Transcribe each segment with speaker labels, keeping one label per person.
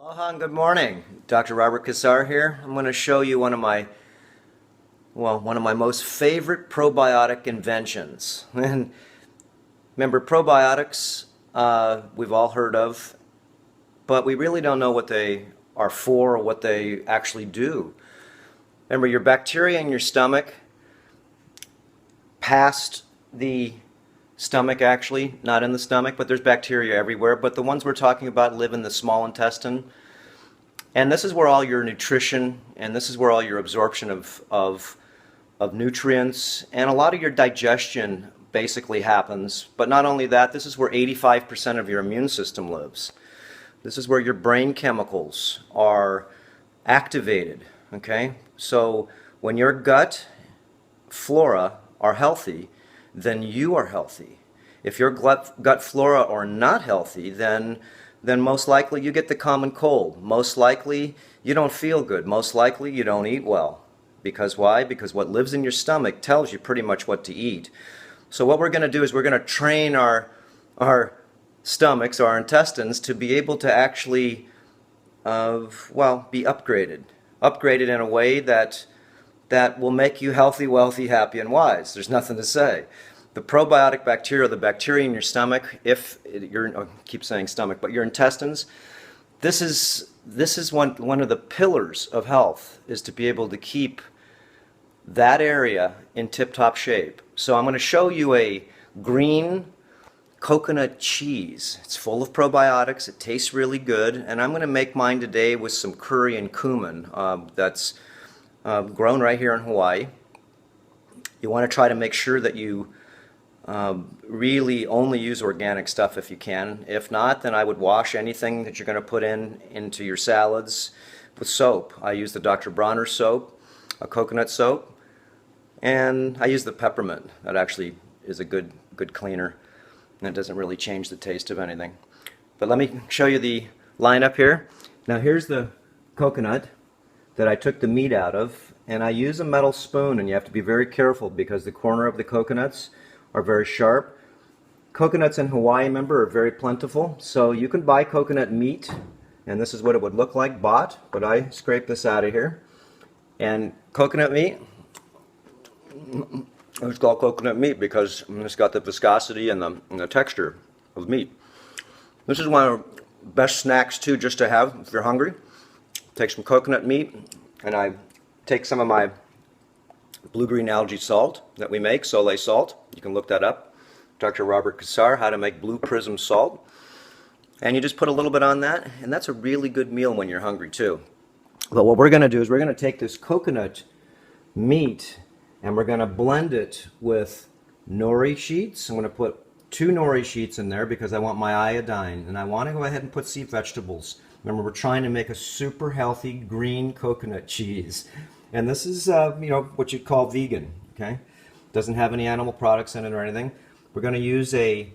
Speaker 1: Aloha and good morning. Dr. Robert Cassar here. I'm going to show you one of my most favorite probiotic inventions. And remember, probiotics we've all heard of, but we really don't know what they are for or what they actually do. Remember, your bacteria in your stomach, past the stomach actually, not in the stomach, but there's bacteria everywhere, but the ones we're talking about live in the small intestine. And this is where all your nutrition and this is where all your absorption of nutrients and a lot of your digestion basically happens. But not only that, this is where 85% of your immune system lives. This is where your brain chemicals are activated, okay? So when your gut flora are healthy, then you are healthy. If your gut flora are not healthy, then most likely you get the common cold. Most likely you don't feel good. Most likely you don't eat well. Because why? Because what lives in your stomach tells you pretty much what to eat. So what we're going to do is we're going to train our stomachs, our intestines, to be able to actually, be upgraded. Upgraded in a way that will make you healthy, wealthy, happy, and wise. There's nothing to say. The probiotic bacteria, the bacteria in your stomach, if you're, I keep saying stomach, but your intestines, this is one of the pillars of health, is to be able to keep that area in tip-top shape. So I'm going to show you a green coconut cheese. It's full of probiotics. It tastes really good, and I'm going to make mine today with some curry and cumin that's grown right here in Hawaii. You want to try to make sure that you really only use organic stuff if you can. If not, then I would wash anything that you're going to put into your salads with soap. I use the Dr. Bronner soap, a coconut soap, and I use the peppermint. That actually is a good cleaner, and it doesn't really change the taste of anything. But let me show you the lineup here. Now here's the coconut that I took the meat out of, and I use a metal spoon, and you have to be very careful because the corner of the coconuts are very sharp. Coconuts in Hawaii, remember, are very plentiful, so you can buy coconut meat, and this is what it would look like bought, but I scraped this out of here. And coconut meat, it's called coconut meat because it's got the viscosity and the texture of meat. This is one of the best snacks too, just to have if you're hungry. Take some coconut meat, and I take some of my blue-green algae salt that we make, Soleil salt. You can look that up. Dr. Robert Cassar, how to make blue prism salt. And you just put a little bit on that, and that's a really good meal when you're hungry too. But what we're going to do is we're going to take this coconut meat and we're going to blend it with nori sheets. I'm going to put 2 nori sheets in there because I want my iodine, and I want to go ahead and put sea vegetables. Remember, we're trying to make a super healthy green coconut cheese. And this is, what you'd call vegan, okay? Doesn't have any animal products in it or anything. We're going to use a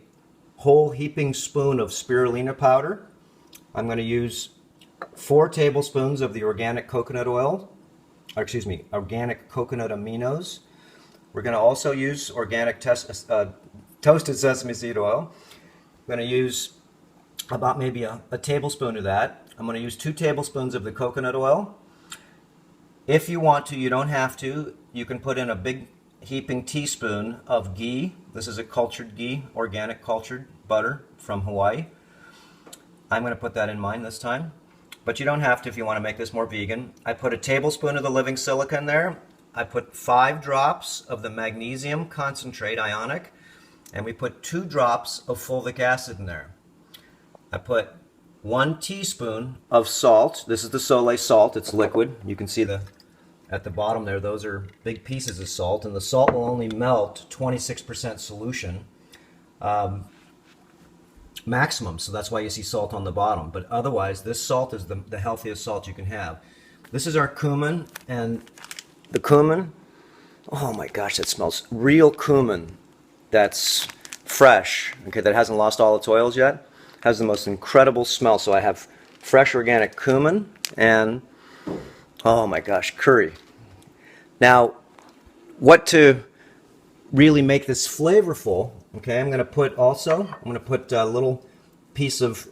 Speaker 1: whole heaping spoon of spirulina powder. I'm going to use 4 tablespoons of the organic coconut oil, organic coconut aminos. We're going to also use organic toasted sesame seed oil. I'm going to use about maybe a tablespoon of that. I'm going to use 2 tablespoons of the coconut oil. If you want to, you don't have to. You can put in a big heaping teaspoon of ghee. This is a cultured ghee, organic cultured butter from Hawaii. I'm going to put that in mine this time. But you don't have to if you want to make this more vegan. I put a tablespoon of the living silica in there. I put 5 drops of the magnesium concentrate, ionic, and we put 2 drops of fulvic acid in there. I put 1 teaspoon of salt. This is the Soleil salt. It's liquid. You can see at the bottom there, those are big pieces of salt, and the salt will only melt 26% solution maximum, so that's why you see salt on the bottom. But otherwise, this salt is the healthiest salt you can have. This is our cumin, and the cumin, oh my gosh, that smells real cumin that's fresh, okay, that hasn't lost all its oils yet. Has the most incredible smell. So I have fresh organic cumin and, oh my gosh, curry. Now, what to really make this flavorful, okay, I'm going to put a little piece of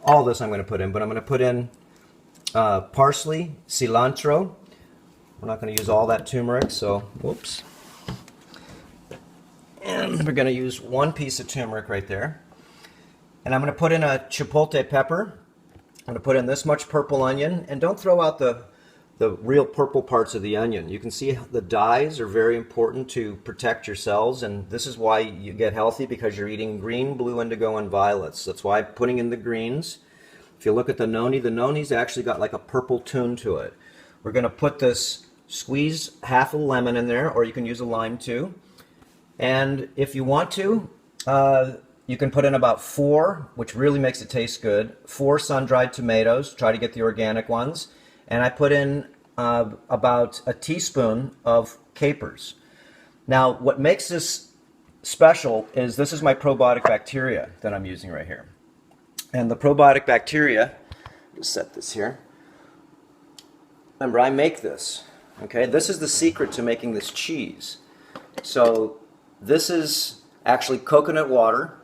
Speaker 1: all this I'm going to put in, but I'm going to put in parsley, cilantro. We're not going to use all that turmeric, so whoops. And we're going to use 1 piece of turmeric right there. And I'm going to put in a chipotle pepper. I'm going to put in this much purple onion, and don't throw out the real purple parts of the onion. You can see the dyes are very important to protect your cells, and this is why you get healthy, because you're eating green, blue, indigo, and violets. That's why I'm putting in the greens. If you look at the noni's actually got like a purple tune to it. We're going to put this, squeeze half a lemon in there, or you can use a lime too. And if you want to, you can put in about 4, which really makes it taste good, 4 sun-dried tomatoes. Try to get the organic ones. And I put in about a teaspoon of capers. Now, what makes this special is this is my probiotic bacteria that I'm using right here. And the probiotic bacteria, just set this here. Remember, I make this. Okay, this is the secret to making this cheese. So this is actually coconut water.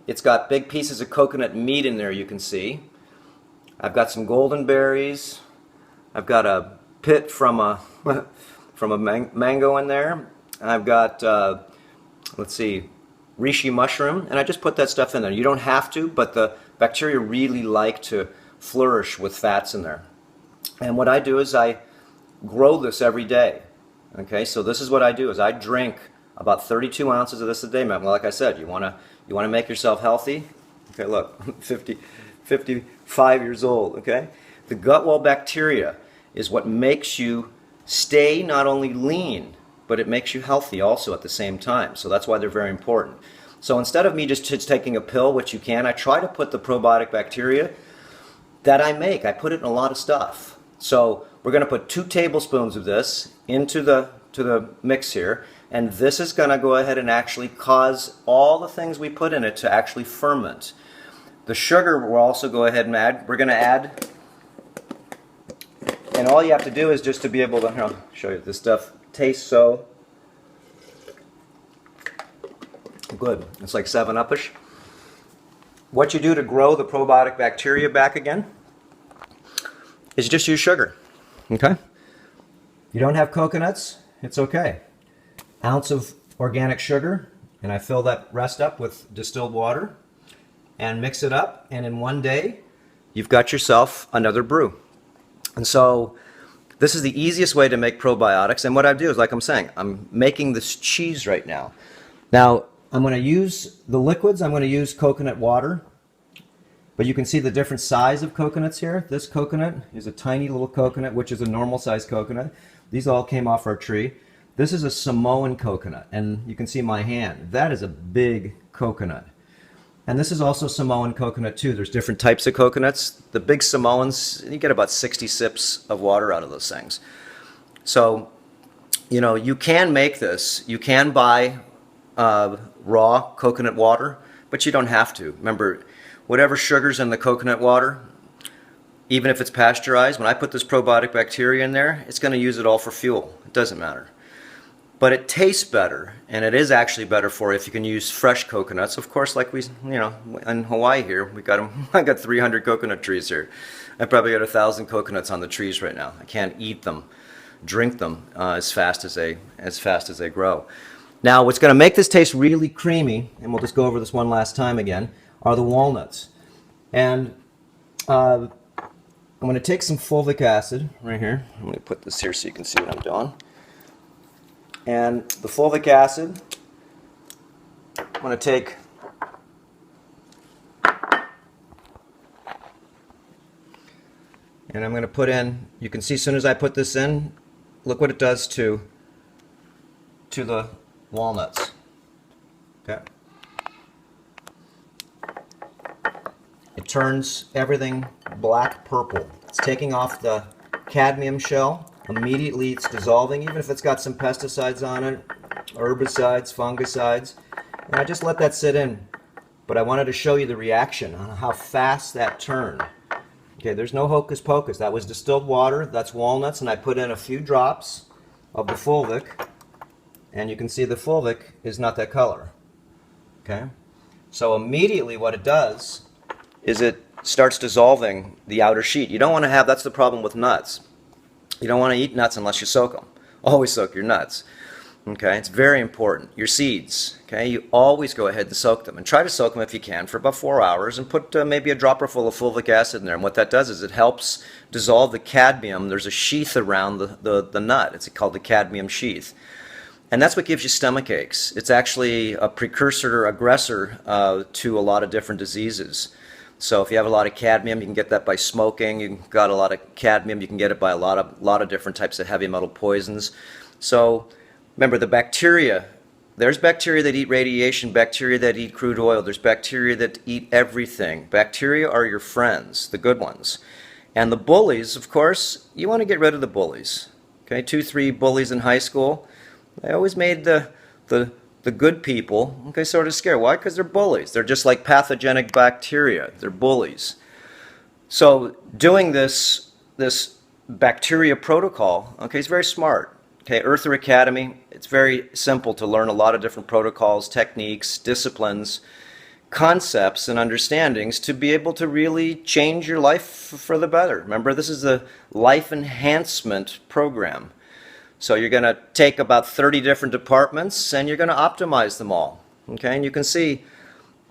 Speaker 1: It's got big pieces of coconut meat in there, you can see. I've got some golden berries. I've got a pit from a mango in there. I've got, let's see, reishi mushroom, and I just put that stuff in there. You don't have to, but the bacteria really like to flourish with fats in there. And what I do is I grow this every day. Okay, so this is what I do: is I drink about 32 ounces of this a day. Like I said, you want to make yourself healthy. Okay, look, I'm 55 years old. Okay, the gut wall bacteria is what makes you stay not only lean, but it makes you healthy also at the same time. So that's why they're very important. So instead of me just taking a pill, which you can, I try to put the probiotic bacteria that I make. I put it in a lot of stuff. So we're going to put 2 tablespoons of this into the mix here, and this is going to go ahead and actually cause all the things we put in it to actually ferment. The sugar we'll also go ahead and add. We're going to add, and all you have to do is just to be able to, here, I'll show you, this stuff tastes so good. It's like 7-Up-ish. What you do to grow the probiotic bacteria back again is just use sugar. Okay? You don't have coconuts, it's okay. Ounce of organic sugar, and I fill that rest up with distilled water and mix it up, and in 1 day you've got yourself another brew. And so this is the easiest way to make probiotics, and what I do is, like I'm saying, I'm making this cheese right now. Now I'm going to use the liquids. I'm going to use coconut water. But you can see the different size of coconuts here. This coconut is a tiny little coconut, which is a normal size coconut. These all came off our tree. This is a Samoan coconut, and you can see my hand. That is a big coconut. And this is also Samoan coconut too. There's different types of coconuts. The big Samoans, you get about 60 sips of water out of those things. So, you know, you can make this. You can buy raw coconut water, but you don't have to. Remember, whatever sugar's in the coconut water, even if it's pasteurized, when I put this probiotic bacteria in there, it's going to use it all for fuel. It doesn't matter. But it tastes better, and it is actually better for you if you can use fresh coconuts. Of course, like we, you know, in Hawaii here, we got them. I got 300 coconut trees here. I probably got 1,000 coconuts on the trees right now. I can't eat them, drink them as fast as they grow. Now, what's going to make this taste really creamy, and we'll just go over this one last time again, are the walnuts. And I'm going to take some fulvic acid right here. I'm going to put this here so you can see what I'm doing. And the fulvic acid, I'm going to take and I'm going to put in, you can see as soon as I put this in, look what it does to the walnuts. Okay. It turns everything black purple. It's taking off the cadmium shell. Immediately it's dissolving, even if it's got some pesticides on it, herbicides, fungicides. And I just let that sit in. But I wanted to show you the reaction on how fast that turned. Okay, there's no hocus pocus. That was distilled water, that's walnuts, and I put in a few drops of the fulvic. And you can see the fulvic is not that color. Okay? So immediately what it does is it starts dissolving the outer sheet. You don't want to have, that's the problem with nuts. You don't want to eat nuts unless you soak them. Always soak your nuts. Okay, it's very important. Your seeds, okay, you always go ahead and soak them. And try to soak them if you can for about 4 hours and put maybe a dropper full of fulvic acid in there. And what that does is it helps dissolve the cadmium. There's a sheath around the nut. It's called the cadmium sheath. And that's what gives you stomach aches. It's actually a precursor or aggressor to a lot of different diseases. So if you have a lot of cadmium, you can get that by smoking. You've got a lot of cadmium, you can get it by a lot of different types of heavy metal poisons. So remember, the bacteria, there's bacteria that eat radiation, bacteria that eat crude oil, there's bacteria that eat everything. Bacteria are your friends, the good ones. And the bullies, of course, you want to get rid of the bullies. Okay, 2, 3 bullies in high school, they always made the good people, okay, sort of scared. Why? Because they're bullies. They're just like pathogenic bacteria. They're bullies. So doing this bacteria protocol, okay, is very smart. Okay, Earther Academy, it's very simple to learn a lot of different protocols, techniques, disciplines, concepts, and understandings to be able to really change your life for the better. Remember, this is a life enhancement program. So you're going to take about 30 different departments and you're going to optimize them all. Okay, and you can see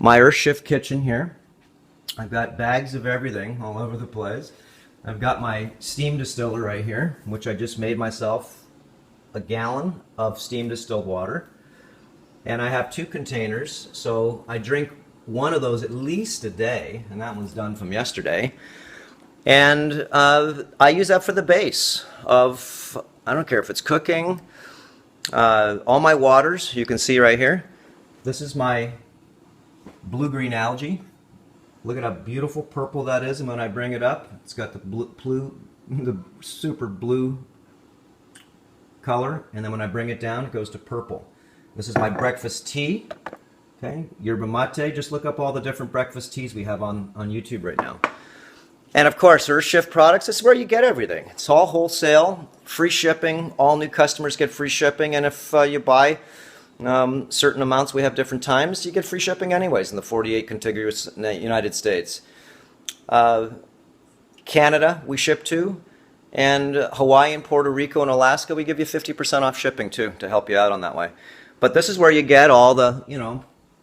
Speaker 1: my Earth Shift kitchen here. I've got bags of everything all over the place. I've got my steam distiller right here, which I just made myself a gallon of steam distilled water. And I have 2 containers, so I drink one of those at least a day, and that one's done from yesterday. And I use that for the base of, I don't care if it's cooking, all my waters, you can see right here. This is my blue-green algae. Look at how beautiful purple that is, and when I bring it up, it's got the super blue color, and then when I bring it down, it goes to purple. This is my breakfast tea. Okay, yerba mate. Just look up all the different breakfast teas we have on YouTube right now. And of course, Earth Shift products, this is where you get everything. It's all wholesale, free shipping. All new customers get free shipping, and if you buy certain amounts, we have different times, you get free shipping anyways in the 48 contiguous United States. Canada, we ship to. And Hawaii and Puerto Rico and Alaska, we give you 50% off shipping too, to help you out on that way. But this is where you get all the,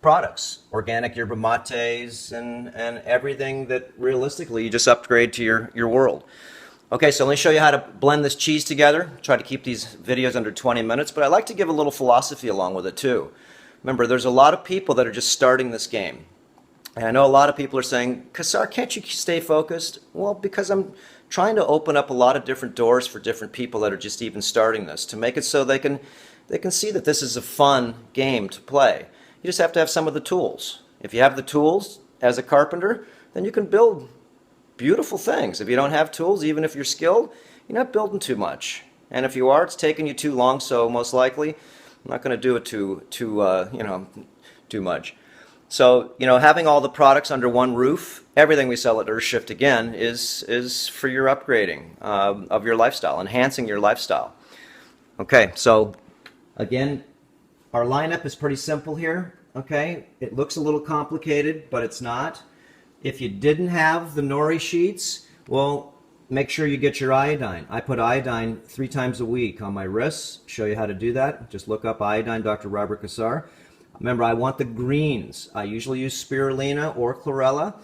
Speaker 1: products, organic yerba mates and everything that realistically you just upgrade to your world. Okay, so let me show you how to blend this cheese together. Try to keep these videos under 20 minutes, but I like to give a little philosophy along with it too. Remember, there's a lot of people that are just starting this game. And I know a lot of people are saying, Cassar, can't you stay focused? Well, because I'm trying to open up a lot of different doors for different people that are just even starting this, to make it so they can see that this is a fun game to play. You just have to have some of the tools. If you have the tools as a carpenter, then you can build beautiful things. If you don't have tools, even if you're skilled, you're not building too much. And if you are, it's taking you too long, so most likely I'm not going to do it too much. So, having all the products under one roof, everything we sell at Earthshift, again, is for your upgrading of your lifestyle, enhancing your lifestyle. Okay, so, again, our lineup is pretty simple here, okay? It looks a little complicated, but it's not. If you didn't have the nori sheets, well, make sure you get your iodine. I put iodine 3 times a week on my wrists. Show you how to do that. Just look up iodine, Dr. Robert Cassar. Remember, I want the greens. I usually use spirulina or chlorella,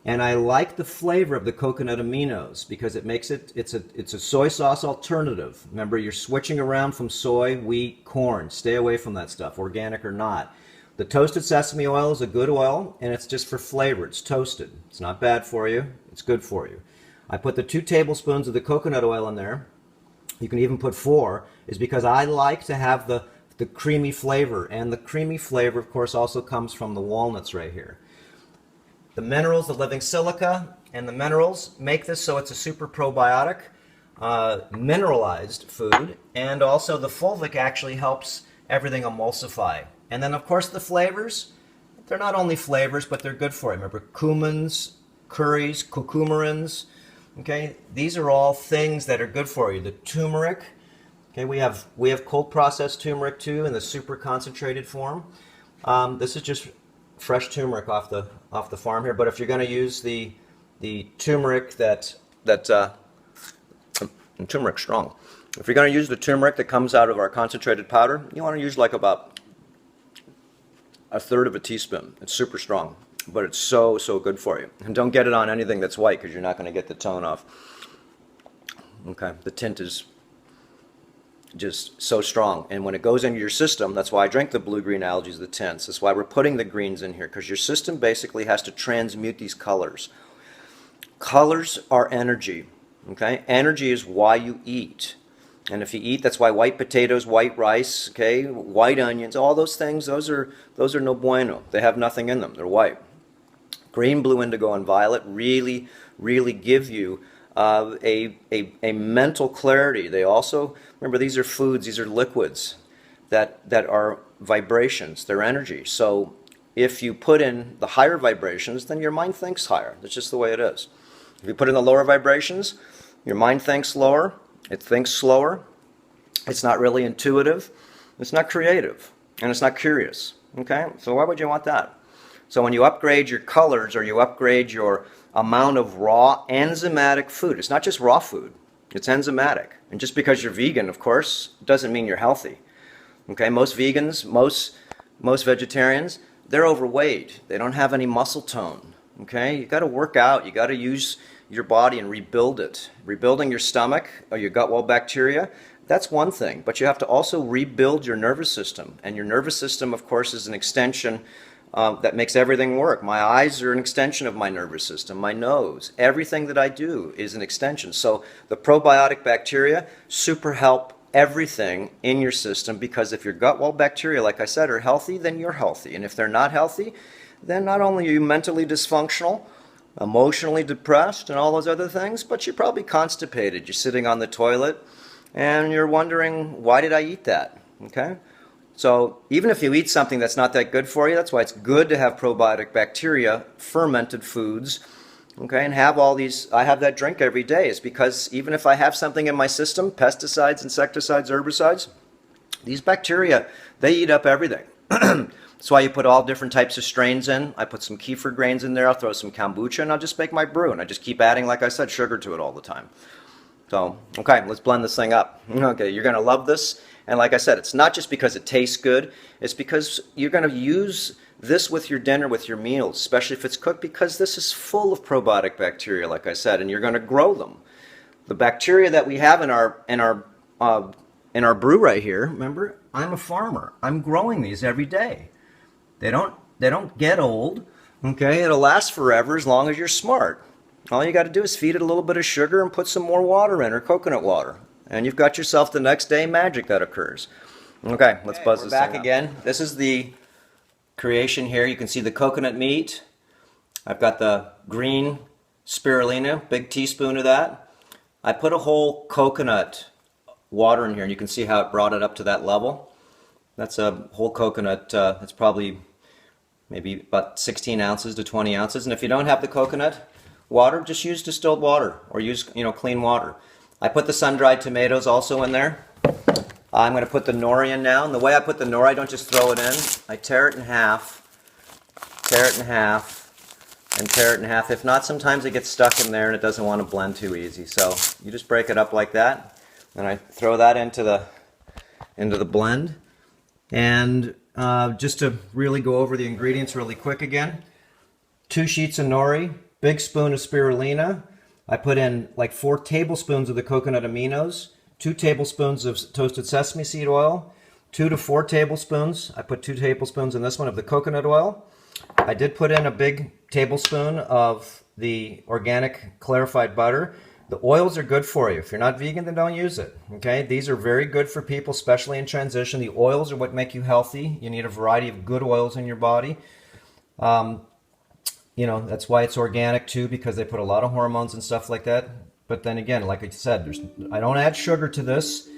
Speaker 1: and I like the flavor of the coconut aminos because it makes it's a soy sauce alternative. Remember, you're switching around from soy, wheat, corn. Stay away from that stuff, organic or not. The toasted sesame oil is a good oil, and it's just for flavor. It's toasted. It's not bad for you. It's good for you. I put the 2 tablespoons of the coconut oil in there. You can even put 4, is because I like to have the creamy flavor, and the creamy flavor, of course, also comes from the walnuts right here. The minerals, the living silica, and the minerals make this so it's a super probiotic, mineralized food, and also the fulvic actually helps everything emulsify. And then, of course, the flavors, they're not only flavors, but they're good for you. Remember, cumins, curries, curcumarins, okay? These are all things that are good for you. The turmeric, okay, we have cold processed turmeric too in the super concentrated form. This is just fresh turmeric off the farm here. But if you're going to use the the turmeric and turmeric strong. If you're going to use the turmeric that comes out of our concentrated powder, you want to use like about a third of a teaspoon. It's super strong, but it's so good for you. And don't get it on anything that's white because you're not going to get the tone off. Okay, the tint is just so strong, and when it goes into your system, that's why I drink the blue-green algae, the tints. That's why we're putting the greens in here, because your system basically has to transmute these colors. Colors are energy. Okay, energy is why you eat. And if you eat, that's why white potatoes, white rice, okay, white onions, all those things, those are no bueno. They have nothing in them. They're white. Green, blue, indigo, and violet really give you a mental clarity. They also, remember, these are foods, these are liquids that are vibrations. They're energy. So if you put in the higher vibrations, then your mind thinks higher. That's just the way it is. If you put in the lower vibrations, your mind thinks lower. It thinks slower. It's not really intuitive. It's not creative. And it's not curious. Okay? So why would you want that? So when you upgrade your colors or you upgrade your amount of raw enzymatic food, it's not just raw food. It's enzymatic. And just because you're vegan, of course, doesn't mean you're healthy. Okay? Most vegans, most vegetarians, they're overweight. They don't have any muscle tone. Okay? You got to work out. You got to use your body and rebuild it. Rebuilding your stomach or your gut wall bacteria, that's one thing. But you have to also rebuild your nervous system. And your nervous system, of course, is an extension that makes everything work. My eyes are an extension of my nervous system. My nose, everything that I do is an extension. So the probiotic bacteria super help everything in your system, because if your gut wall bacteria, like I said, are healthy, then you're healthy. And if they're not healthy, then not only are you mentally dysfunctional, emotionally depressed, and all those other things, but you're probably constipated. You're sitting on the toilet and you're wondering, why did I eat that? Okay? So even if you eat something that's not that good for you, that's why it's good to have probiotic bacteria, fermented foods, okay, and have all these. I have that drink every day. It's because even if I have something in my system, pesticides, insecticides, herbicides, these bacteria, they eat up everything. That's why you put all different types of strains in. I put some kefir grains in there. I'll throw some kombucha, and I'll just make my brew. And I just keep adding, like I said, sugar to it all the time. So, okay, let's blend this thing up. Okay, you're going to love this. And like I said, it's not just because it tastes good. It's because you're going to use this with your dinner, with your meals, especially if it's cooked, because this is full of probiotic bacteria, like I said, and you're going to grow them. The bacteria that we have in our brew right here, remember, I'm a farmer. I'm growing these every day. They don't get old, okay? It'll last forever as long as you're smart. All you got to do is feed it a little bit of sugar and put some more water in, or coconut water. And you've got yourself the next day magic that occurs. Okay, let's buzz this back again. This is the creation here. You can see the coconut meat. I've got the green spirulina, big teaspoon of that. I put a whole coconut water in here, and you can see how it brought it up to that level. That's a whole coconut. That's probably maybe about 16 ounces to 20 ounces. And if you don't have the coconut water, just use distilled water or use clean water. I put the sun-dried tomatoes also in there. I'm going to put the nori in now. And the way I put the nori, I don't just throw it in. I tear it in half, tear it in half, and tear it in half. If not, sometimes it gets stuck in there and it doesn't want to blend too easy. So you just break it up like that. And I throw that into the blend. And just to really go over the ingredients really quick again, 2 sheets of nori, big spoon of spirulina. I put in like 4 tablespoons of the coconut aminos, 2 tablespoons of toasted sesame seed oil, 2 to 4 tablespoons. I put 2 tablespoons in this one of the coconut oil. I did put in a big tablespoon of the organic clarified butter. The oils are good for you. If you're not vegan, then don't use it. Okay, these are very good for people, especially in transition. The oils are what make you healthy. You need a variety of good oils in your body. That's why it's organic too, because they put a lot of hormones and stuff like that. But then again, like I said, I don't add sugar to this.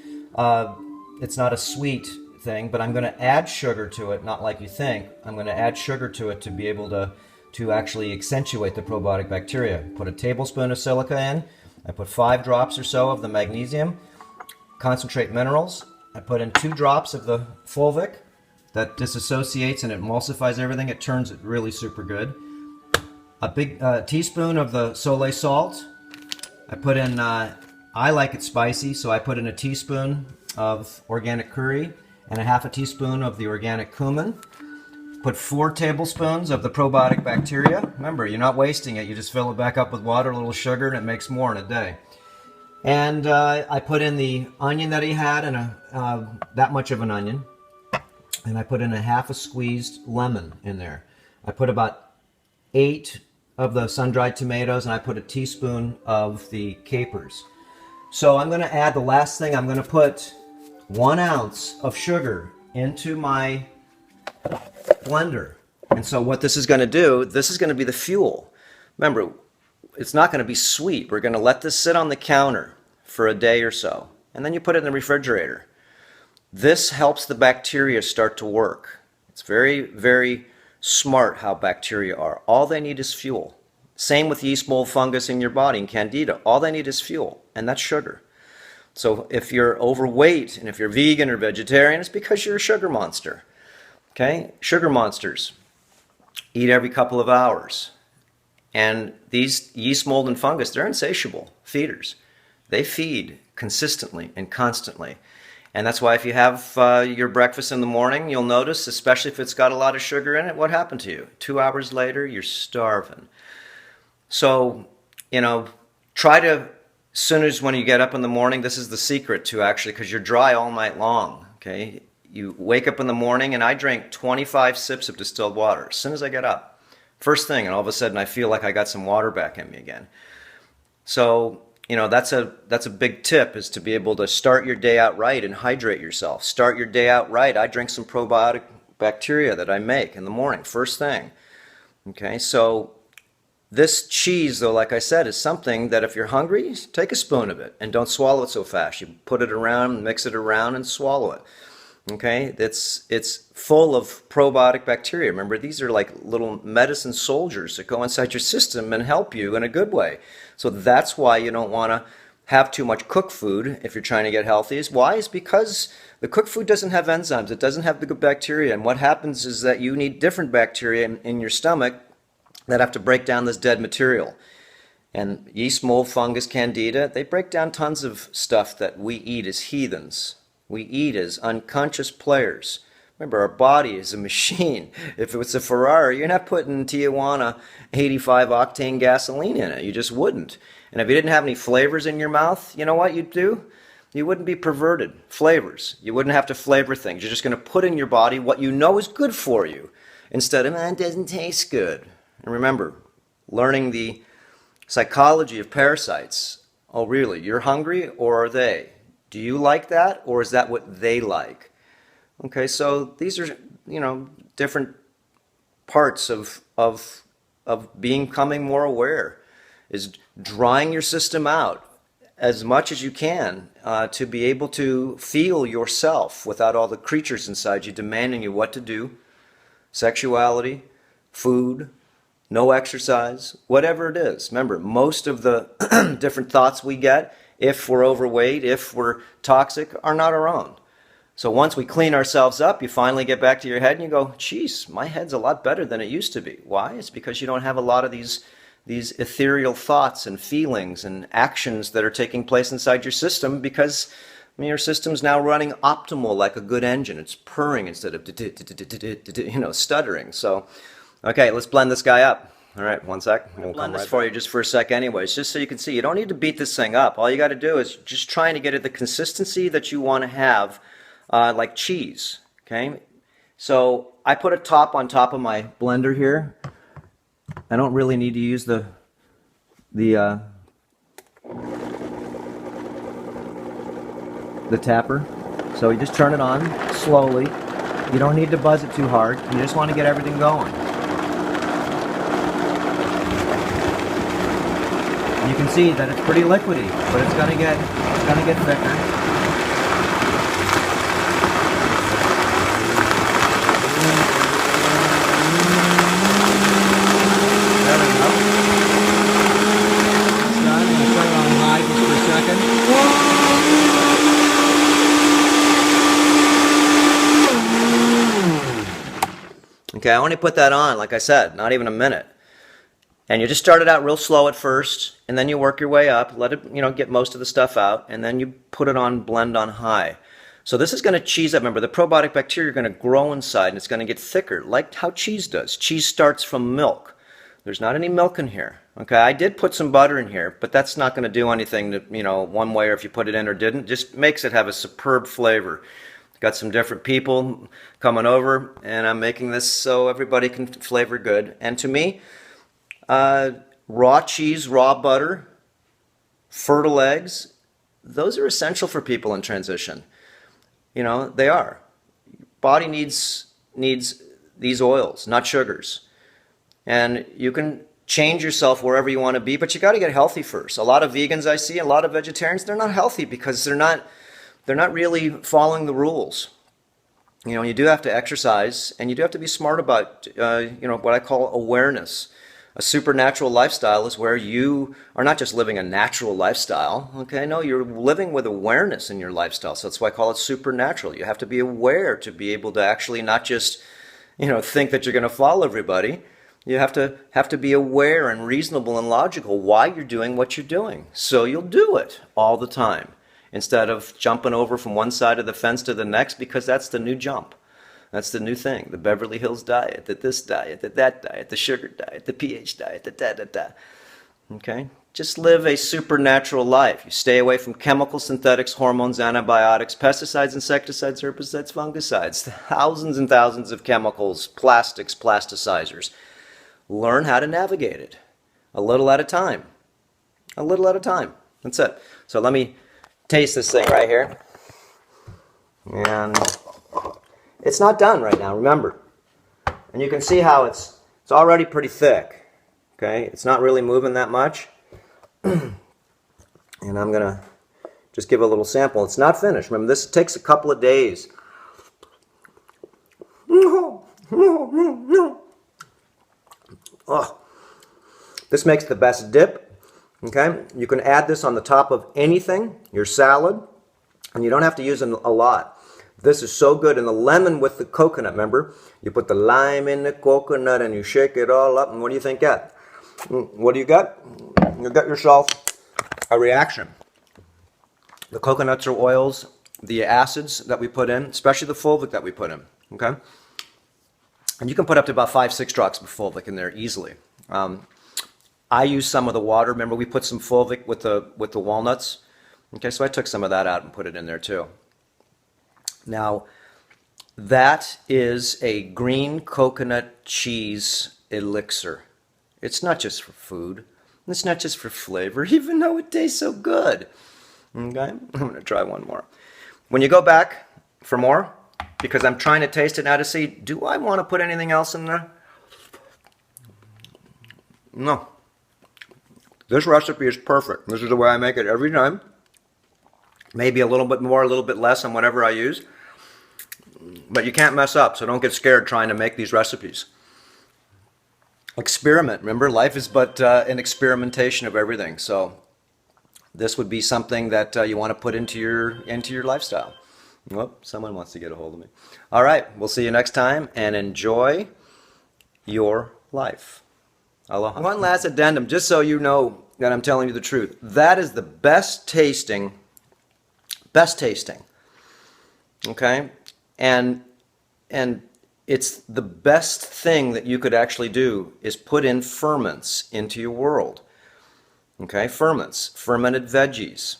Speaker 1: It's not a sweet thing, but I'm going to add sugar to it, not like you think. I'm going to add sugar to it to be able to actually accentuate the probiotic bacteria. Put a tablespoon of silica in. I put 5 drops or so of the magnesium, concentrate minerals. I put in 2 drops of the fulvic. That disassociates and emulsifies everything. It turns it really super good. a big teaspoon of the Soleil salt. I put in, I like it spicy, so I put in a teaspoon of organic curry and a half a teaspoon of the organic cumin. Put 4 tablespoons of the probiotic bacteria. Remember, you're not wasting it. You just fill it back up with water, a little sugar, and it makes more in a day. And I put in the onion that he had, and that much of an onion. And I put in a half a squeezed lemon in there. I put about 8 of the sun-dried tomatoes, and I put a teaspoon of the capers. So I'm going to add the last thing. I'm going to put 1 ounce of sugar into my blender. And so what this is going to do, this is going to be the fuel. Remember, it's not going to be sweet. We're going to let this sit on the counter for a day or so, and then you put it in the refrigerator. This helps the bacteria start to work. It's very, very smart how bacteria are. All they need is fuel. Same with yeast, mold, fungus in your body and candida. All they need is fuel, and that's sugar. So if you're overweight and if you're vegan or vegetarian, it's because you're a sugar monster. Okay? Sugar monsters eat every couple of hours. And these yeast, mold, and fungus, they're insatiable feeders. They feed consistently and constantly. And that's why if you have your breakfast in the morning, you'll notice, especially if it's got a lot of sugar in it, what happened to you? 2 hours later, you're starving. So, try to, as soon as when you get up in the morning, this is the secret to actually, because you're dry all night long, okay? You wake up in the morning, and I drink 25 sips of distilled water as soon as I get up. First thing, and all of a sudden I feel like I got some water back in me again. So, that's a big tip, is to be able to start your day out right and hydrate yourself. Start your day out right. I drink some probiotic bacteria that I make in the morning, first thing. Okay, so this cheese, though, like I said, is something that if you're hungry, take a spoon of it and don't swallow it so fast. You put it around, mix it around, and swallow it. Okay, it's full of probiotic bacteria. Remember, these are like little medicine soldiers that go inside your system and help you in a good way. So that's why you don't want to have too much cooked food if you're trying to get healthy. Why? Is because the cooked food doesn't have enzymes. It doesn't have the good bacteria. And what happens is that you need different bacteria in your stomach that have to break down this dead material. And yeast, mold, fungus, candida, they break down tons of stuff that we eat as heathens. We eat as unconscious players. Remember, our body is a machine. If it was a Ferrari, you're not putting Tijuana 85 octane gasoline in it. You just wouldn't. And if you didn't have any flavors in your mouth, you know what you'd do? You wouldn't be perverted. Flavors. You wouldn't have to flavor things. You're just going to put in your body what you know is good for you, instead of, it doesn't taste good. And remember, learning the psychology of parasites. Oh, really? You're hungry, or are they? Do you like that, or is that what they like? Okay, so these are, different parts of becoming more aware, is drying your system out as much as you can to be able to feel yourself without all the creatures inside you demanding you what to do, sexuality, food, no exercise, whatever it is. Remember, most of the different thoughts we get, if we're overweight, if we're toxic, are not our own. So once we clean ourselves up, you finally get back to your head and you go, geez, my head's a lot better than it used to be. Why? It's because you don't have a lot of these ethereal thoughts and feelings and actions that are taking place inside your system, because your system's now running optimal like a good engine. It's purring instead of stuttering. So, okay, let's blend this guy up. All right, one sec. We'll blend this for you just for a sec anyways, just so you can see. You don't need to beat this thing up. All you got to do is just trying to get it the consistency that you want to have, like cheese, okay? So I put a top on top of my blender here. I don't really need to use the tapper. So you just turn it on slowly. You don't need to buzz it too hard. You just want to get everything going. You can see that it's pretty liquidy, but it's gonna get thicker. There we go. It's done. I'm gonna put it on high just for a second. Okay, I only put that on, like I said, not even a minute. And you just start it out real slow at first, and then you work your way up, let it, get most of the stuff out, and then you put it on blend on high. So this is going to cheese up. Remember, the probiotic bacteria are going to grow inside, and it's going to get thicker, like how cheese does. Cheese starts from milk. There's not any milk in here. Okay, I did put some butter in here, but that's not going to do anything that, one way or if you put it in or didn't. Just makes it have a superb flavor. Got some different people coming over, and I'm making this so everybody can flavor good. And to me, raw cheese, raw butter, fertile eggs, those are essential for people in transition. They are. Body needs these oils, not sugars. And you can change yourself wherever you want to be, but you got to get healthy first. A lot of vegans I see, a lot of vegetarians, they're not healthy because they're not really following the rules. You do have to exercise, and you do have to be smart about, what I call awareness. A supernatural lifestyle is where you are not just living a natural lifestyle, okay? No, you're living with awareness in your lifestyle. So that's why I call it supernatural. You have to be aware to be able to actually not just, think that you're going to follow everybody. You have to be aware and reasonable and logical why you're doing what you're doing. So you'll do it all the time instead of jumping over from one side of the fence to the next, because that's the new jump. That's the new thing. The Beverly Hills diet, the this diet, the that diet, the sugar diet, the pH diet, the da-da-da. Okay? Just live a supernatural life. You stay away from chemical synthetics, hormones, antibiotics, pesticides, insecticides, herbicides, fungicides, thousands and thousands of chemicals, plastics, plasticizers. Learn how to navigate it. A little at a time. A little at a time. That's it. So let me taste this thing right here. And it's not done right now, remember. And you can see how it's already pretty thick. Okay? It's not really moving that much. And I'm going to just give a little sample. It's not finished. Remember, this takes a couple of days. Oh, this makes the best dip. Okay? You can add this on the top of anything, your salad, and you don't have to use it a lot. This is so good. And the lemon with the coconut, remember? You put the lime in the coconut and you shake it all up, and what do you think that? What do you got? You got yourself a reaction. The coconuts or oils, the acids that we put in, especially the fulvic that we put in, okay? And you can put up to about 5-6 drops of fulvic in there easily. I use some of the water. Remember, we put some fulvic with the walnuts. Okay, so I took some of that out and put it in there too. Now, that is a green coconut cheese elixir. It's not just for food. It's not just for flavor, even though it tastes so good. Okay, I'm going to try one more. When you go back for more, because I'm trying to taste it now to see, do I want to put anything else in there? No. This recipe is perfect. This is the way I make it every time. Maybe a little bit more, a little bit less on whatever I use. But you can't mess up, so don't get scared trying to make these recipes. Experiment. Remember, life is but an experimentation of everything. So this would be something that you want to put into your lifestyle. Whoop, someone wants to get a hold of me. All right, we'll see you next time, and enjoy your life. Aloha. One last addendum, just so you know that I'm telling you the truth. That is the best tasting, okay? And it's the best thing that you could actually do is put in ferments into your world. Okay, ferments, fermented veggies.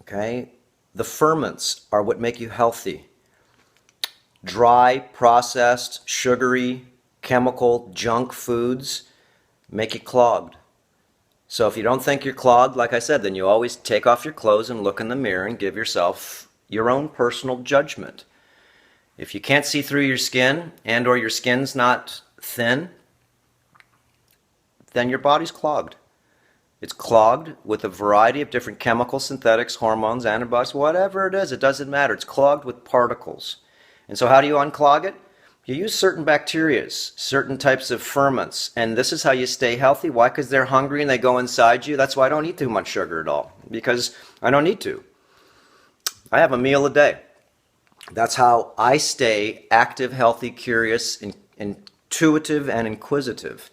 Speaker 1: Okay, the ferments are what make you healthy. Dry, processed, sugary, chemical, junk foods make you clogged. So if you don't think you're clogged, like I said, then you always take off your clothes and look in the mirror and give yourself your own personal judgment. If you can't see through your skin and or your skin's not thin, then your body's clogged. It's clogged with a variety of different chemical synthetics, hormones, antibiotics, whatever it is, it doesn't matter. It's clogged with particles. And so how do you unclog it? You use certain bacteria, certain types of ferments, and this is how you stay healthy. Why? Because they're hungry and they go inside you. That's why I don't eat too much sugar at all, because I don't need to. I have a meal a day. That's how I stay active, healthy, curious, intuitive, and inquisitive.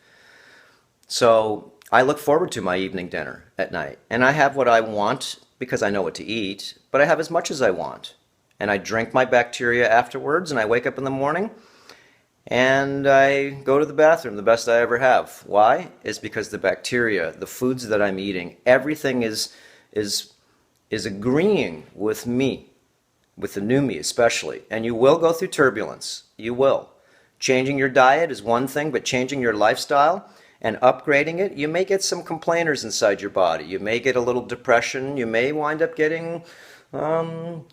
Speaker 1: So I look forward to my evening dinner at night. And I have what I want because I know what to eat, but I have as much as I want. And I drink my bacteria afterwards, and I wake up in the morning and I go to the bathroom the best I ever have. Why? It's because the bacteria, the foods that I'm eating, everything is agreeing with me, with the new me especially. And you will go through turbulence. You will. Changing your diet is one thing, but changing your lifestyle and upgrading it, you may get some complainers inside your body. You may get a little depression. You may wind up getting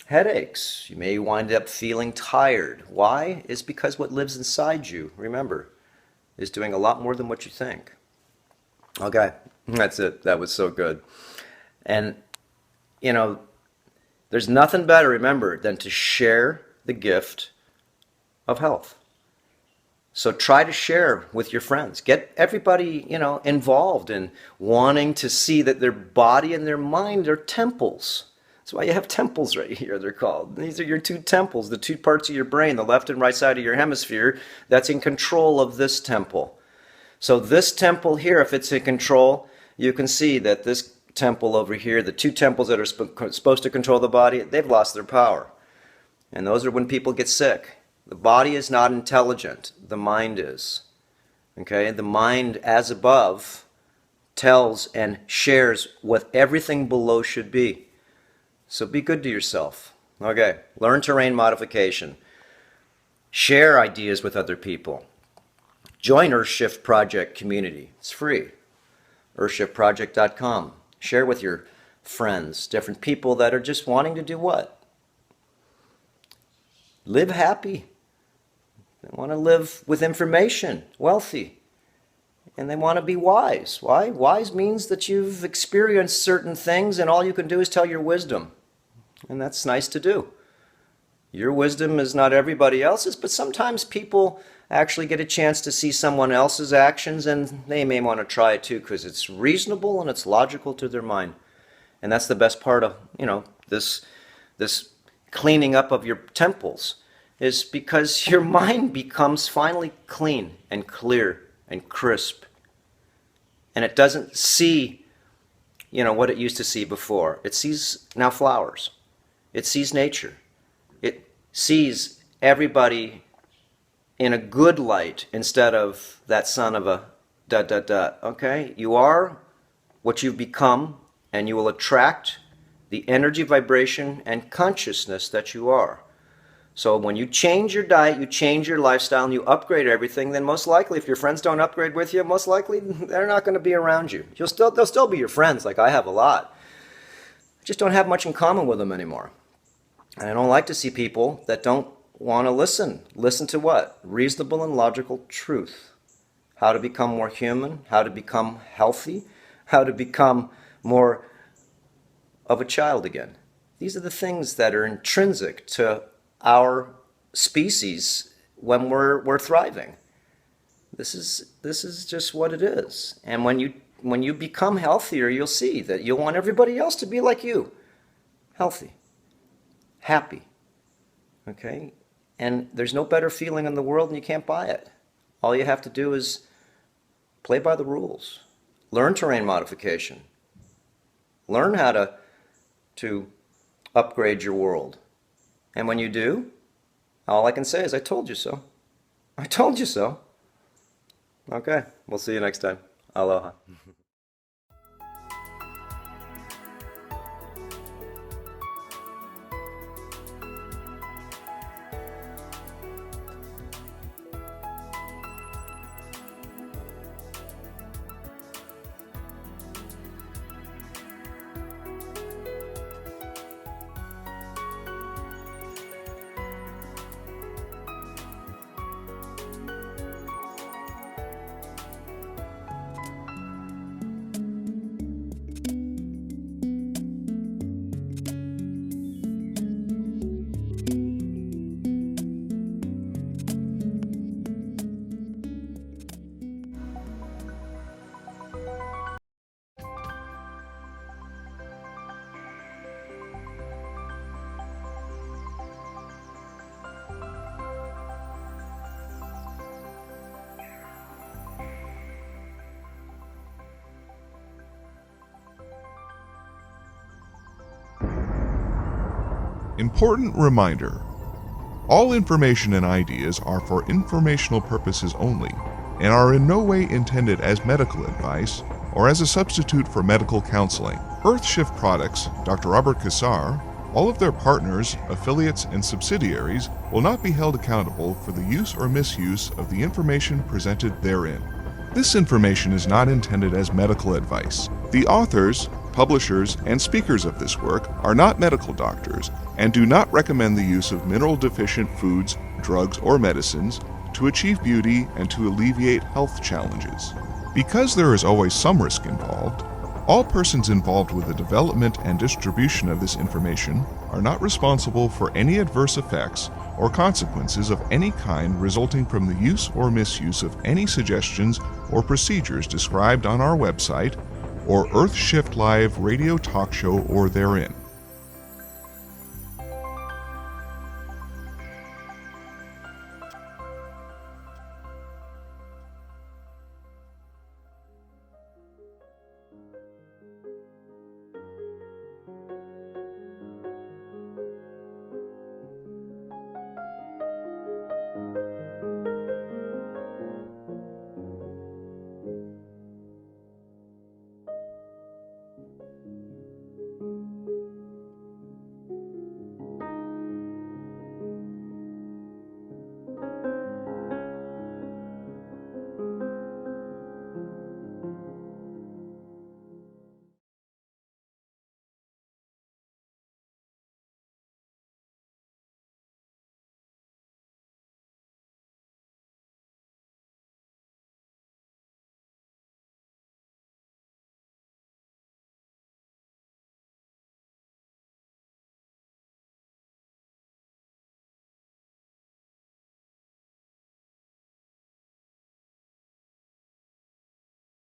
Speaker 1: headaches. You may wind up feeling tired. Why? It's because what lives inside you, remember, is doing a lot more than what you think. Okay, that's it. That was so good. And, you know, there's nothing better, remember, than to share the gift of health. So try to share with your friends. Get everybody, involved in wanting to see that their body and their mind are temples. That's why you have temples right here, they're called. These are your two temples, the two parts of your brain, the left and right side of your hemisphere, that's in control of this temple. So this temple here, if it's in control, you can see that this temple over here, the two temples that are supposed to control the body, they've lost their power. And those are when people get sick. The body is not intelligent, the mind is. Okay? The mind, as above, tells and shares what everything below should be. So be good to yourself. Okay, learn terrain modification. Share ideas with other people. Join Earthshift Project community. It's free. Earthshiftproject.com. Share with your friends, different people that are just wanting to do what? Live happy. They want to live with information, wealthy. And they want to be wise. Why? Wise means that you've experienced certain things and all you can do is tell your wisdom. And that's nice to do. Your wisdom is not everybody else's, but sometimes people actually get a chance to see someone else's actions and they may want to try it too because it's reasonable and it's logical to their mind. And that's the best part of, this cleaning up of your temples is because your mind becomes finally clean and clear and crisp. And it doesn't see, what it used to see before. It sees now flowers. It sees nature. It sees everybody in a good light instead of that son of a ... Okay? You are what you've become, and you will attract the energy, vibration, and consciousness that you are. So when you change your diet, you change your lifestyle, and you upgrade everything, then most likely, if your friends don't upgrade with you, most likely they're not going to be around you. They'll still be your friends, like I have a lot. I just don't have much in common with them anymore. And I don't like to see people that don't want to listen. Listen to what? Reasonable and logical truth. How to become more human, how to become healthy, how to become more of a child again. These are the things that are intrinsic to our species when we're thriving. This is just what it is. And when you become healthier, you'll see that you'll want everybody else to be like you. Healthy. Happy. Okay? And there's no better feeling in the world and you can't buy it. All you have to do is play by the rules. Learn terrain modification. Learn how to upgrade your world. And when you do, all I can say is, I told you so. I told you so. Okay, we'll see you next time. Aloha.
Speaker 2: Important reminder. All information and ideas are for informational purposes only and are in no way intended as medical advice or as a substitute for medical counseling. Earthshift Products, Dr. Robert Cassar, all of their partners, affiliates, and subsidiaries will not be held accountable for the use or misuse of the information presented therein. This information is not intended as medical advice. The authors, publishers, and speakers of this work are not medical doctors and do not recommend the use of mineral-deficient foods, drugs, or medicines to achieve beauty and to alleviate health challenges. Because there is always some risk involved, all persons involved with the development and distribution of this information are not responsible for any adverse effects or consequences of any kind resulting from the use or misuse of any suggestions or procedures described on our website or Earthshift Live radio talk show or therein.